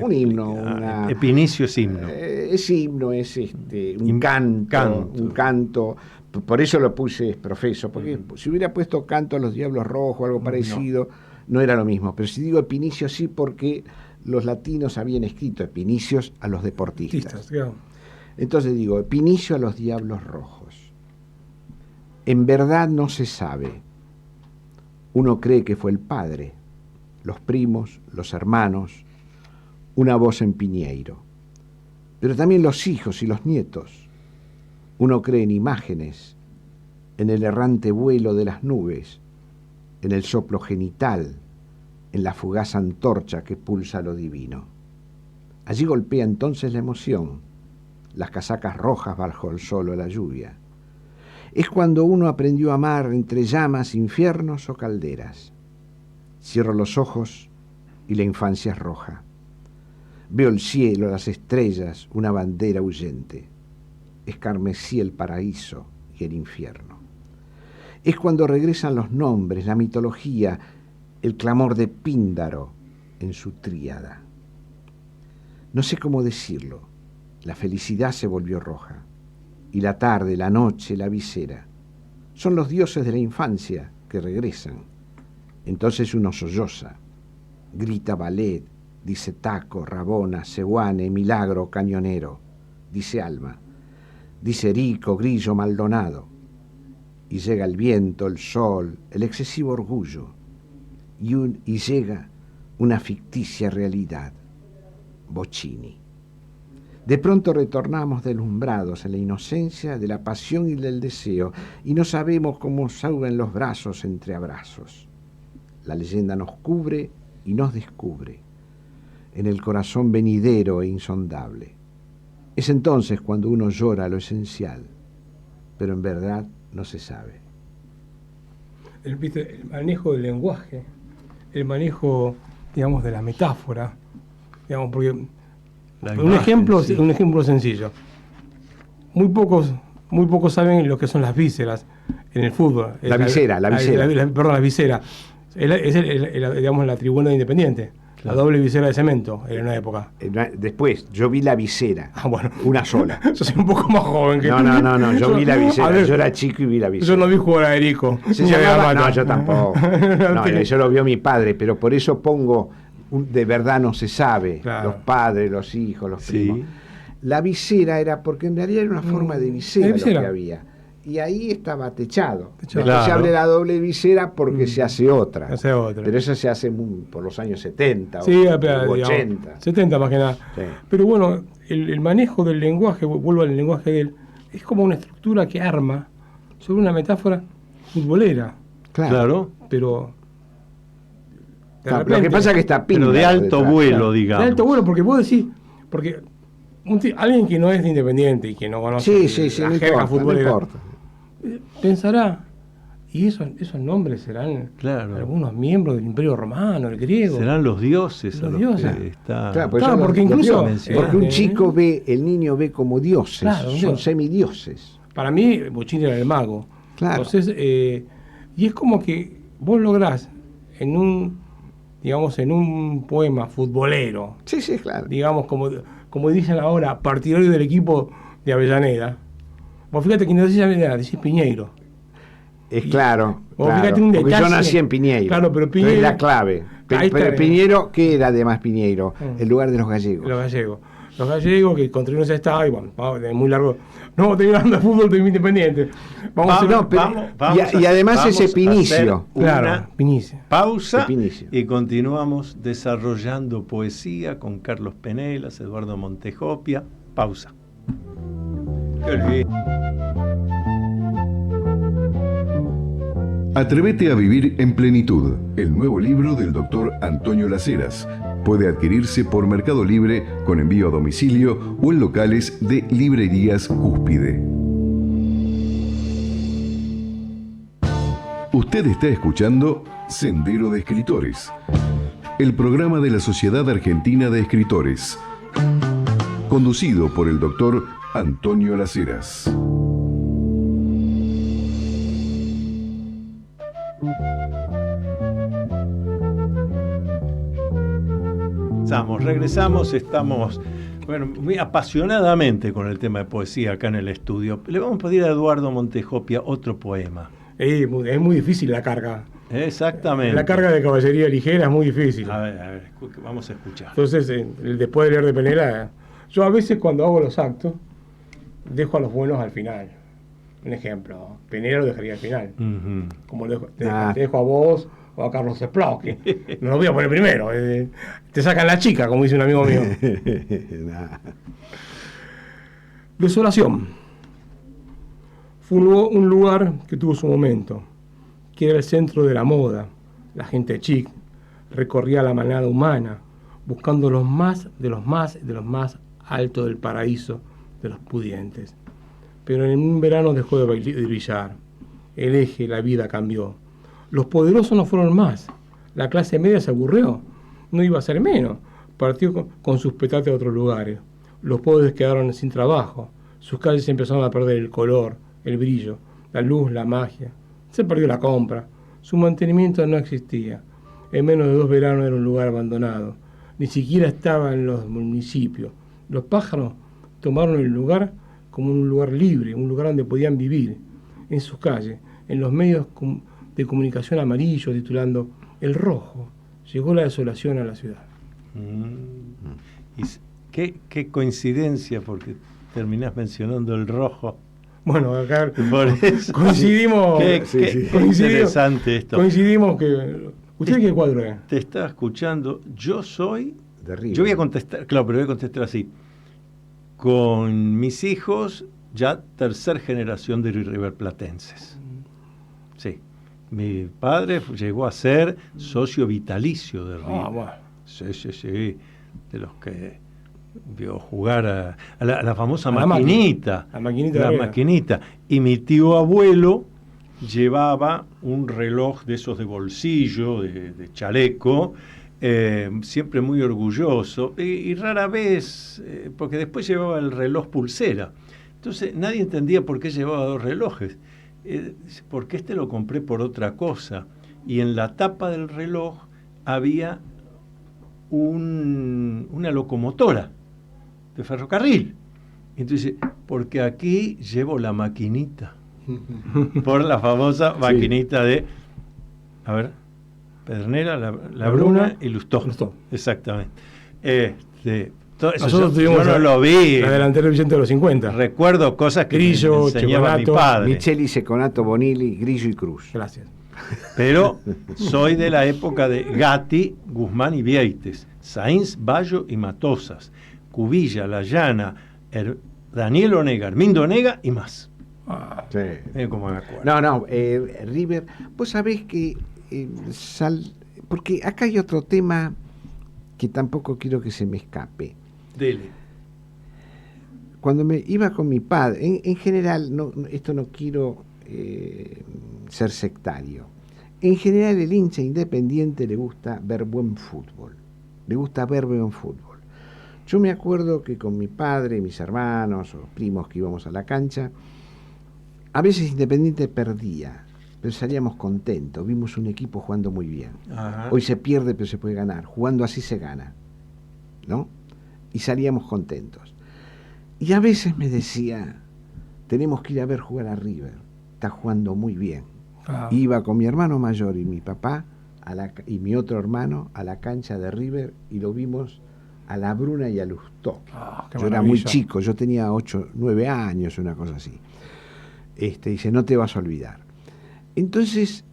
Epinicio es himno. Es himno, es un Un canto, canto. un canto. Por eso lo puse profeso, porque si hubiera puesto canto a los Diablos Rojos o algo parecido, no era lo mismo. Pero si digo Epinicio sí, porque los latinos habían escrito Epinicios a los deportistas. Artistas, claro. Entonces digo, Epinicio a los Diablos Rojos. En verdad no se sabe. Uno cree que fue el padre, los primos, los hermanos, una voz en Piñeiro. Pero también los hijos y los nietos. Uno cree en imágenes, en el errante vuelo de las nubes, en el soplo genital, en la fugaz antorcha que pulsa lo divino. Allí golpea entonces la emoción, las casacas rojas bajo el sol o la lluvia. Es cuando uno aprendió a amar entre llamas, infiernos o calderas. Cierro los ojos y la infancia es roja. Veo el cielo, las estrellas, una bandera huyente. Escarmecí el paraíso y el infierno. Es cuando regresan los nombres, la mitología, el clamor de Píndaro en su tríada. No sé cómo decirlo. La felicidad se volvió roja. Y la tarde, la noche, la visera. Son los dioses de la infancia que regresan. Entonces uno solloza, grita ballet, dice taco, rabona, seguane, milagro, cañonero, dice alma, dice rico, grillo, maldonado. Y llega el viento, el sol, el excesivo orgullo, y llega una ficticia realidad, Bocchini. De pronto retornamos deslumbrados en la inocencia de la pasión y del deseo, y no sabemos cómo suben los brazos entre abrazos. La leyenda nos cubre y nos descubre, en el corazón venidero e insondable. Es entonces cuando uno llora lo esencial, pero en verdad no se sabe. El manejo del lenguaje, el manejo, digamos, de la metáfora, digamos, porque La un imagen, ejemplo, sí. un ejemplo sencillo. Muy pocos saben lo que son las vísceras en el fútbol. La visera. Perdón, la visera. Digamos, la tribuna de Independiente. Claro. La doble visera de cemento en una época. Después, yo vi la visera, Ah, bueno. una sola. Yo soy un poco más joven que No, yo vi la A visera, ver, yo era chico y vi la visera. yo no vi jugar a Erico. Se ni a llamaba- Gamato. no, yo tampoco. No, eso lo vio mi padre, pero por eso pongo, de verdad no se sabe, Claro. los padres, los hijos, los Sí. primos. La visera era, porque en realidad era una forma de visera, de visera. lo que había. Y ahí estaba techado. Techado. Después se Claro. abre la doble visera porque se hace otra. Se hace otra. Pero eso se hace por los años 70 Sí, o pero, 80. digamos, 70 más que nada. Sí. Pero bueno, el manejo del lenguaje, vuelvo al lenguaje de él, es como una estructura que arma sobre una metáfora futbolera, Claro, pero de Claro, lo repente- que pasa es que está pero de Píndaro alto detrás. vuelo, Claro, digamos. de alto vuelo, porque vos decís, porque alguien que no es de Independiente y que no conoce Sí, la no jerga importa, no futbolera, importa. pensará, Y esos nombres serán Claro. algunos miembros del Imperio Romano, el griego. Serán los dioses. Los a dioses. que está... Claro, pues Claro, son porque los incluso- dioses. Porque un chico ve, el niño ve como dioses, Claro, un son dios. semidioses. Para mí, Bochini era el mago. Claro. Entonces, y es como que vos lográs en un poema futbolero, Sí, sí, claro. digamos, como dicen ahora, partidario del equipo de Avellaneda. Vos fíjate que no decís Avellaneda, decís Piñeiro. Es claro. Vos claro, fíjate un porque yo detalle. nací en Piñeiro. Claro, pero Entonces Piñeiro- es la clave. Ahí Pero está. Piñeiro, ¿qué era además Piñeiro? El lugar de los gallegos. Los gallegos. Los gallegos que construyeron ese estadio, y bueno, es muy largo. No, estoy hablando de fútbol de Independiente. Vamos a hacer no, pero- y además ese Pinicio. Claro, Pinicio. Pausa Pinicio. y continuamos desarrollando poesía con Carlos Penelas, Eduardo Montejopia. Pausa. Qué lindo. Atrévete a vivir en plenitud, el nuevo libro del doctor Antonio Las Heras. Puede adquirirse por Mercado Libre con envío a domicilio o en locales de librerías Cúspide. Usted está escuchando Sendero de Escritores, el programa de la Sociedad Argentina de Escritores, conducido por el doctor Antonio Las Heras. Regresamos, estamos muy apasionadamente con el tema de poesía acá en el estudio. Le vamos a pedir a Eduardo Montejopia otro poema. Es muy difícil la carga. Exactamente. La carga de caballería ligera es muy difícil. A ver, vamos a escuchar. Entonces, después de leer de Penela, yo a veces cuando hago los actos, dejo a los buenos al final. Un ejemplo, Penela lo dejaría al final. Uh-huh. Como te dejo a vos o a Carlos Esplao, que no lo voy a poner primero. Te sacan la chica, como dice un amigo mío. Desolación. Fue un lugar que tuvo su momento, que era el centro de la moda. La gente chic recorría la manada humana, buscando los más altos del paraíso de los pudientes. Pero en un verano dejó de brillar. El eje, la vida cambió. Los poderosos no fueron más. La clase media se aburrió. No iba a ser menos. Partió con sus petates a otros lugares. Los pobres quedaron sin trabajo. Sus calles empezaron a perder el color, el brillo, la luz, la magia. Se perdió la compra. Su mantenimiento no existía. En menos de 2 veranos era un lugar abandonado. Ni siquiera estaba en los municipios. Los pájaros tomaron el lugar como un lugar libre, un lugar donde podían vivir. En sus calles, en los medios de comunicación amarillos, titulando El Rojo, llegó la desolación a la ciudad. Y qué coincidencia, porque terminás mencionando El Rojo. Bueno, acá Por eso, coincidimos. Qué interesante esto. Coincidimos que... ¿Usted qué cuadro es? Te estaba escuchando. Yo soy... De River. Yo voy a contestar, claro, pero voy a contestar así. Con mis hijos, ya 3ª generación de riverplatenses. Sí. Mi padre llegó a ser socio vitalicio de River. Bueno. Sí. De los que vio jugar a la famosa A la maquinita. La maquinita. La de River. maquinita. Y mi tío abuelo llevaba un reloj de esos de bolsillo, de chaleco, siempre muy orgulloso, y rara vez, porque después llevaba el reloj pulsera. Entonces nadie entendía por qué llevaba 2 relojes. Porque este lo compré por otra cosa. Y en la tapa del reloj había una locomotora de ferrocarril. Entonces, porque aquí llevo la maquinita. Por la famosa maquinita de, a ver, Pedernera, la Bruna y Lustó. Exactamente. Todo eso Nosotros yo tuvimos no lo vi. La delantera del Vicente de los 50. Recuerdo cosas que Grillo, me enseñaba mi Checolato, padre. Micheli, Seconato, Bonilli, Grillo y Cruz. Gracias. Pero soy de la época de Gatti, Guzmán y Vieites, Sainz, Bayo y Matosas, Cubilla, La Llana, Daniel Onega, Armindo Onega y más. Sí. Como me acuerdo. No, River, vos sabés que porque acá hay otro tema que tampoco quiero que se me escape. Dele. Cuando me iba con mi padre, en general, esto no quiero ser sectario. En general el hincha independiente le gusta ver buen fútbol. Le gusta ver buen fútbol. Yo me acuerdo que con mi padre, mis hermanos o primos que íbamos a la cancha, a veces Independiente perdía, pero salíamos contentos. Vimos un equipo jugando muy bien. Ajá. Hoy se pierde, pero se puede ganar. Jugando así se gana, ¿no? Y salíamos contentos. Y a veces me decía, tenemos que ir a ver jugar a River. Está jugando muy bien. Iba con mi hermano mayor y mi papá y mi otro hermano a la cancha de River y lo vimos a La Bruna y a Lustó. Yo era muy chico, yo tenía 8, 9 años, una cosa así. Dice, no te vas a olvidar. Entonces,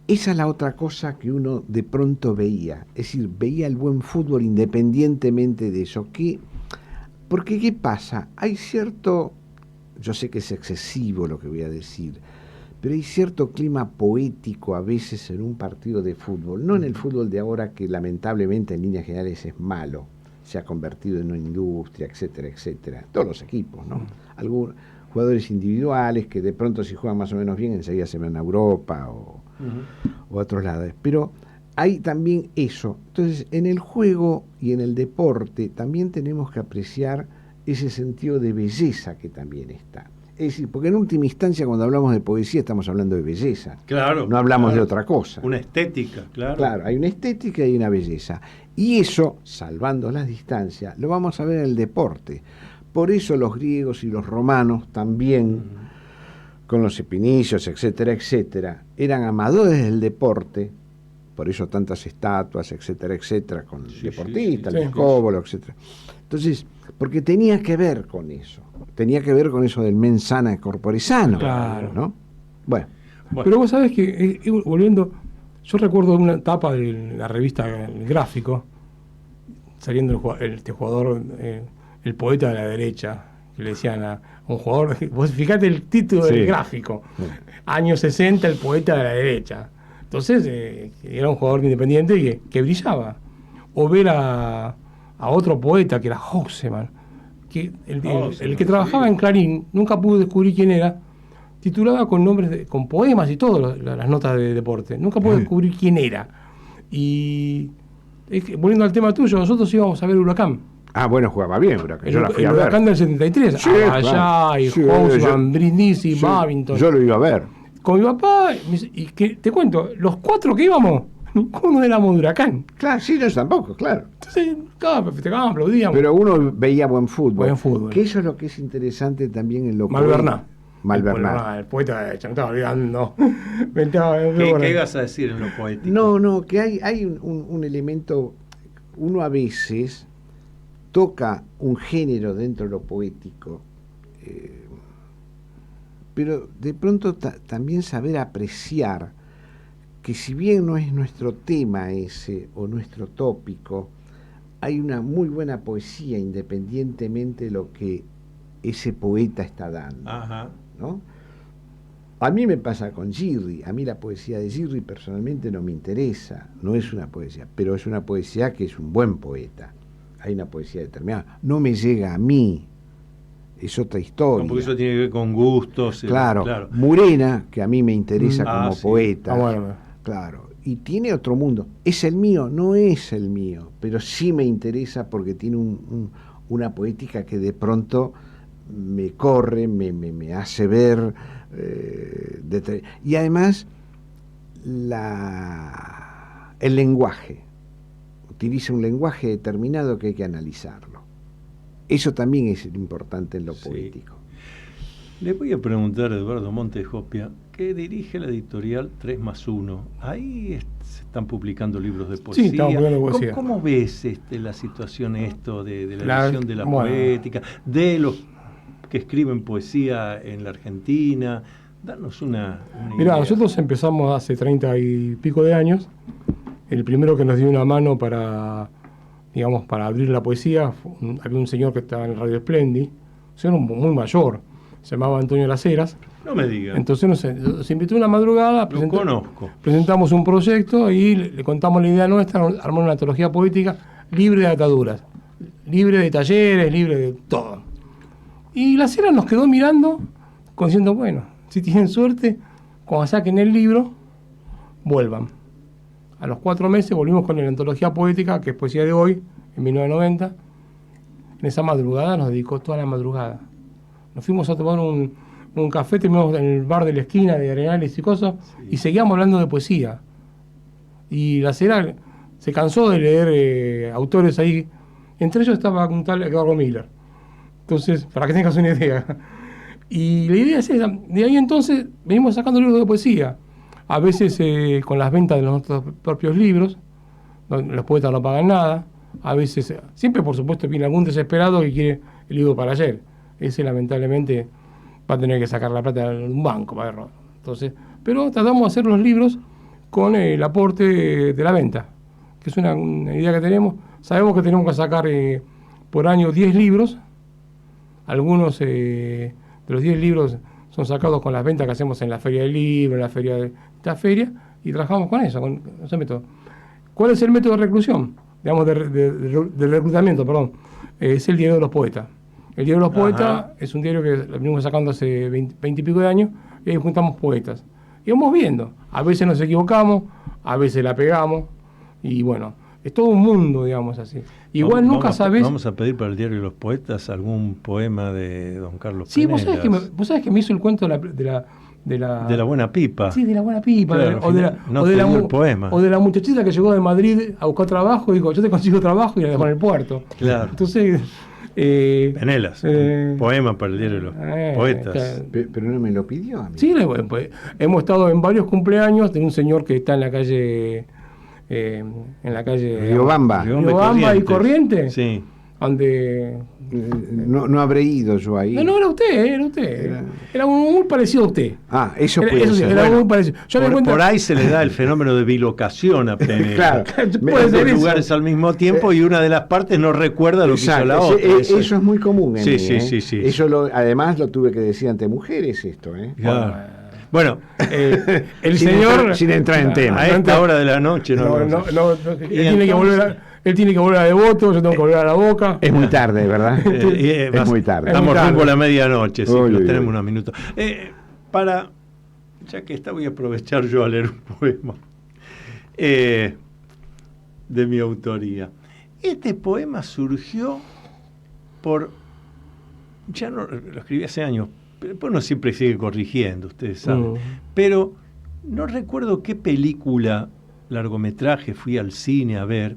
esa es la otra cosa que uno de pronto veía. Es decir, veía el buen fútbol independientemente de eso. Porque, ¿qué pasa? Hay cierto, yo sé que es excesivo lo que voy a decir, pero hay cierto clima poético a veces en un partido de fútbol. No en el fútbol de ahora, que lamentablemente en líneas generales es malo. Se ha convertido en una industria, etcétera, etcétera. Todos los equipos, ¿no? Algunos jugadores individuales que de pronto si juegan más o menos bien enseguida se van a Europa o a otros lados. Pero hay también eso. Entonces, en el juego y en el deporte también tenemos que apreciar ese sentido de belleza que también está. Es decir, porque en última instancia cuando hablamos de poesía estamos hablando de belleza. Claro. No hablamos de otra cosa. Una estética, claro. Claro, hay una estética y una belleza. Y eso, salvando las distancias, lo vamos a ver en el deporte. Por eso los griegos y los romanos también, con los epinicios, etcétera, etcétera, eran amadores del deporte. Por eso tantas estatuas, etcétera, etcétera, con deportistas, el escóbolo, etcétera. Entonces, porque tenía que ver con eso. Tenía que ver con eso del mens sana corpore sano. Claro. ¿No? Bueno. Pero vos sabés que, volviendo, yo recuerdo una etapa de la revista El Gráfico, saliendo este jugador, el poeta de la derecha, que le decían a un jugador, vos fíjate el título del Gráfico, años 60, el poeta de la derecha. Entonces, era un jugador independiente que brillaba. O ver a otro poeta, que era Haussmann, que el que trabajaba en Clarín, nunca pude descubrir quién era, titulaba con nombres, con poemas y todo, las notas de deporte. Nunca pude descubrir quién era. Y volviendo al tema tuyo, nosotros íbamos a ver Huracán. Ah, bueno, jugaba bien Huracán. Yo la fui a ver. Huracán del 73. Sí, allá, y Haussmann, Brindisi, Babington. Yo lo iba a ver. Con mi papá, y que te cuento, los 4 que íbamos, ninguno éramos de Huracán. Claro, sí, no tampoco, claro. Entonces, festejábamos, aplaudíamos. Pero uno veía buen fútbol. Buen fútbol. Que eso es lo que es interesante también en lo Malverná. Malverná. El poeta de me estaba olvidando. ¿Qué ibas a decir en lo poético? No, que hay un elemento, uno a veces toca un género dentro de lo poético, pero de pronto también saber apreciar que si bien no es nuestro tema ese o nuestro tópico, hay una muy buena poesía independientemente de lo que ese poeta está dando. Ajá. ¿No? A mí me pasa con Girri. A mí la poesía de Girri personalmente no me interesa, no es una poesía, pero es una poesía que es un buen poeta. Hay una poesía determinada, no me llega a mí, es otra historia. No, porque eso tiene que ver con gustos. Claro. Murena, que a mí me interesa como poeta, bueno. Claro, y tiene otro mundo. ¿Es el mío? No es el mío, pero sí me interesa porque tiene una poética que de pronto me corre, me hace ver, y además el lenguaje, utiliza un lenguaje determinado que hay que analizarlo. Eso también es importante en lo poético. Le voy a preguntar a Eduardo Montejopia, que dirige la editorial 3+1. Ahí se están publicando libros de poesía. Sí, estamos publicando poesía. ¿Cómo ves la situación de la edición de la poética, de los que escriben poesía en la Argentina? Danos una Mirá, idea. nosotros empezamos hace 30 y pico de años. El primero que nos dio una mano para abrir la poesía, había un señor que estaba en Radio Esplendi, un señor muy mayor, se llamaba Antonio Las Heras. No me digas. Entonces nos invitó una madrugada, Lo conozco. presentamos un proyecto y le contamos la idea nuestra, armamos una antología poética libre de ataduras, libre de talleres, libre de todo. Y Las Heras nos quedó mirando, diciendo, bueno, si tienen suerte, cuando saquen el libro, vuelvan. A los 4 meses volvimos con la antología poética, que es Poesía de Hoy, en 1990. En esa madrugada nos dedicó toda la madrugada. Nos fuimos a tomar un café, terminamos en el bar de la esquina de Arenales y cosas, y seguíamos hablando de poesía. Y la señora se cansó de leer autores ahí. Entre ellos estaba un tal Edgardo Miller. Entonces, para que tengas una idea. Y la idea es esa. De ahí entonces venimos sacando libros de poesía. A veces con las ventas de nuestros propios libros. Los poetas no pagan nada. A veces, siempre por supuesto viene algún desesperado que quiere el libro para ayer. Ese lamentablemente va a tener que sacar la plata de un banco para verlo. Entonces, pero tratamos de hacer los libros con el aporte de la venta, que es una idea que tenemos. Sabemos que tenemos que sacar por año 10 libros. Algunos de los 10 libros son sacados con las ventas que hacemos en la Feria del Libro, en la feria de esta feria, y trabajamos con eso, con ese método. ¿Cuál es el método de reclusión? Digamos, de reclutamiento, perdón. Es el diario de los poetas. El diario de los poetas es un diario que lo venimos sacando hace 20 y pico de años, y ahí juntamos poetas. Y vamos viendo. A veces nos equivocamos, a veces la pegamos, y bueno, es todo un mundo, digamos así. Igual nunca sabes. Vamos a pedir para el diario de los poetas algún poema de don Carlos Sí, Penelas. vos sabés que me hizo el cuento de la buena pipa. Sí, de la buena pipa. Claro, el poema. O de la muchachita que llegó de Madrid a buscar trabajo y dijo, yo te consigo trabajo, y la dejó en el puerto. Claro. Entonces... Penelas, poema para el diario de los poetas. Claro. Pero no me lo pidió a mí. Sí, pues, hemos estado en varios cumpleaños de un señor que está en la calle... Riobamba. Riobamba y Corrientes. Sí. Donde... No habré ido yo ahí. No, era usted. Era muy parecido a usted. Ah, eso puede eso sí, ser. era muy parecido. Por ahí se le da el fenómeno de bilocación a Penelas. Claro. Puede ser Dos eso. lugares al mismo tiempo y una de las partes no recuerda lo que hizo la otra. Eso es muy común en Sí, mí, sí. Eso además lo tuve que decir ante mujeres esto, Claro. Bueno, El sin señor... sin entrar en tema. a esta hora de la noche él tiene que volver a Devoto, yo tengo que volver a La Boca. Es muy tarde, ¿verdad? Es muy tarde. Estamos tarde. rumbo a la medianoche, sí, Uy, pero uy, tenemos uy. unos minutos. Ya que está, voy a aprovechar yo a leer un poema de mi autoría. Este poema surgió ya no lo escribí hace años, pero uno siempre sigue corrigiendo, ustedes saben. Pero no recuerdo qué película, largometraje, fui al cine a ver,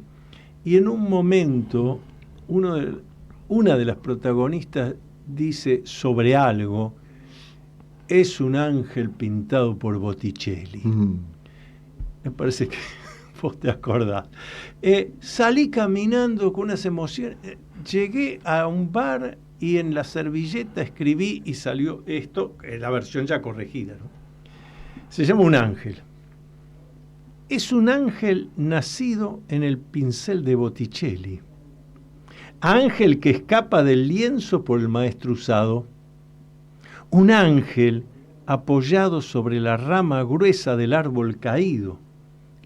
y en un momento una de las protagonistas dice sobre algo, es un ángel pintado por Botticelli. Me parece que vos te acordás. Salí caminando con unas emociones, llegué a un bar y en la servilleta escribí y salió esto, la versión ya corregida, ¿no? Se llama Un ángel. Es un ángel nacido en el pincel de Botticelli. Ángel que escapa del lienzo por el maestro usado. Un ángel apoyado sobre la rama gruesa del árbol caído,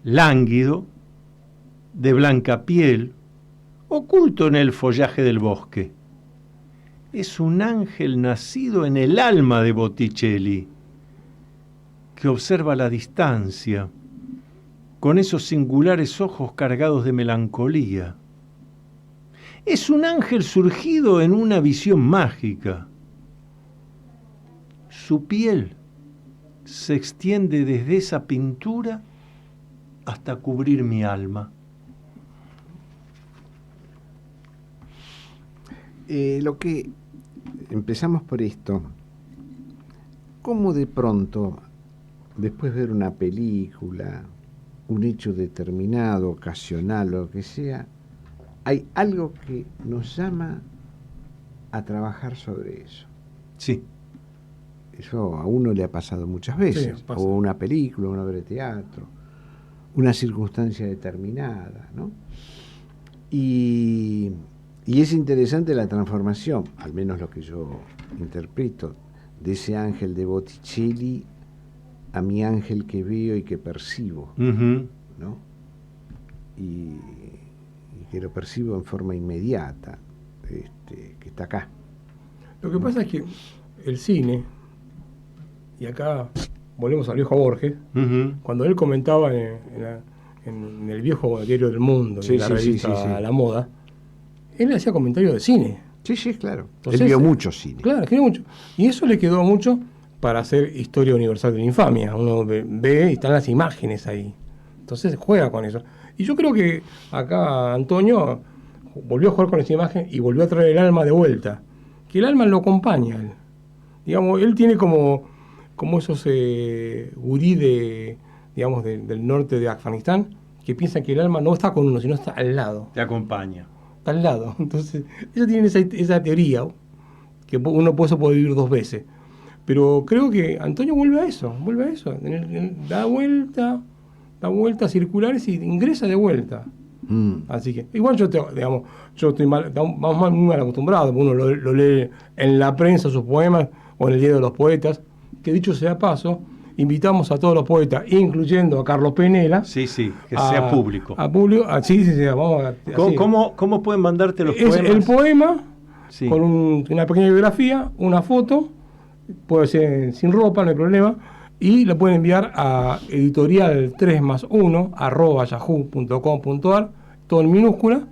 lánguido, de blanca piel, oculto en el follaje del bosque. Es un ángel nacido en el alma de Botticelli, que observa la distancia, con esos singulares ojos cargados de melancolía. Es un ángel surgido en una visión mágica. Su piel se extiende desde esa pintura hasta cubrir mi alma. Lo que empezamos por esto, ¿cómo de pronto, después de ver una película, un hecho determinado, ocasional, lo que sea, hay algo que nos llama a trabajar sobre eso? Sí. Eso a uno le ha pasado muchas veces, Sí, pasa. o una película, una obra de teatro, una circunstancia determinada, ¿no? Y es interesante la transformación, al menos lo que yo interpreto, de ese ángel de Botticelli a mi ángel que veo y que percibo, ¿no? Y que lo percibo en forma inmediata, que está acá. Lo que pasa es que el cine, y acá volvemos al viejo Borges, cuando él comentaba en el viejo diario del Mundo, Sí, en la sí, revista sí, sí. La Moda, él hacía comentarios de cine. Sí, sí, claro. Entonces, Él vio mucho cine. Claro, escribió mucho. Y eso le quedó mucho para hacer Historia Universal de la Infamia. Uno ve y están las imágenes ahí. Entonces juega con eso. Y yo creo que acá Antonio volvió a jugar con esa imagen y volvió a traer el alma de vuelta. Que el alma lo acompaña a él. Digamos, él tiene como esos gurí del norte de Afganistán, que piensan que el alma no está con uno, sino está al lado. Te acompaña. Está al lado. Entonces, ellos tienen esa teoría, que uno puede vivir dos veces. Pero creo que Antonio vuelve a eso. Da vueltas circulares y ingresa de vuelta. Así que, igual yo estoy muy mal acostumbrado, uno lo lee en la prensa, sus poemas, o en el Día de los Poetas, que dicho sea paso, invitamos a todos los poetas, incluyendo a Carlos Penela. Sí, que sea público. Sí, vamos a... ¿Cómo pueden mandarte los Es poemas? el poema, Sí. con una pequeña biografía, una foto, puede ser sin ropa, no hay problema, y lo pueden enviar a editorial3+1 @yahoo.com.ar, todo en minúscula,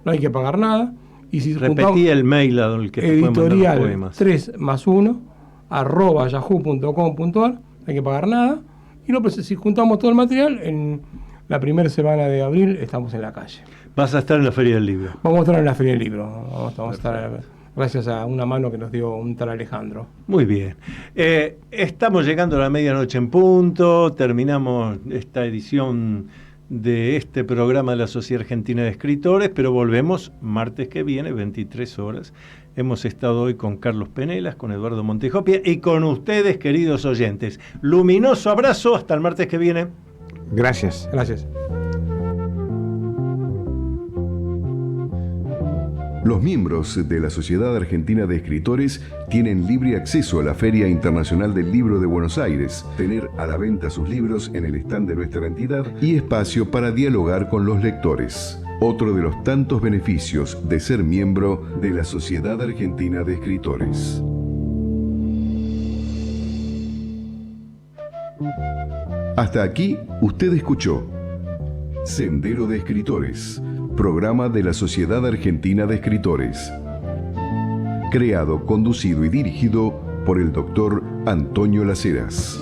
no hay que pagar nada. Y si Repetí el mail al que te pueden mandar los poemas. Editorial3+1 @yahoo.com.ar, no hay que pagar nada. Y si juntamos todo el material, en la primera semana de abril estamos en la calle. Vas a estar en la Feria del Libro. Vamos a estar en la Feria del Libro. Vamos a estar, gracias a una mano que nos dio un tal Alejandro. Muy bien. Estamos llegando a la medianoche en punto. Terminamos esta edición de este programa de la Sociedad Argentina de Escritores, pero volvemos martes que viene, 23 horas. Hemos estado hoy con Carlos Penelas, con Eduardo Montejopia y con ustedes, queridos oyentes. Luminoso abrazo, hasta el martes que viene. Gracias. Gracias. Los miembros de la Sociedad Argentina de Escritores tienen libre acceso a la Feria Internacional del Libro de Buenos Aires, tener a la venta sus libros en el stand de nuestra entidad y espacio para dialogar con los lectores. Otro de los tantos beneficios de ser miembro de la Sociedad Argentina de Escritores. Hasta aquí usted escuchó Sendero de Escritores, programa de la Sociedad Argentina de Escritores. Creado, conducido y dirigido por el doctor Antonio Las Heras.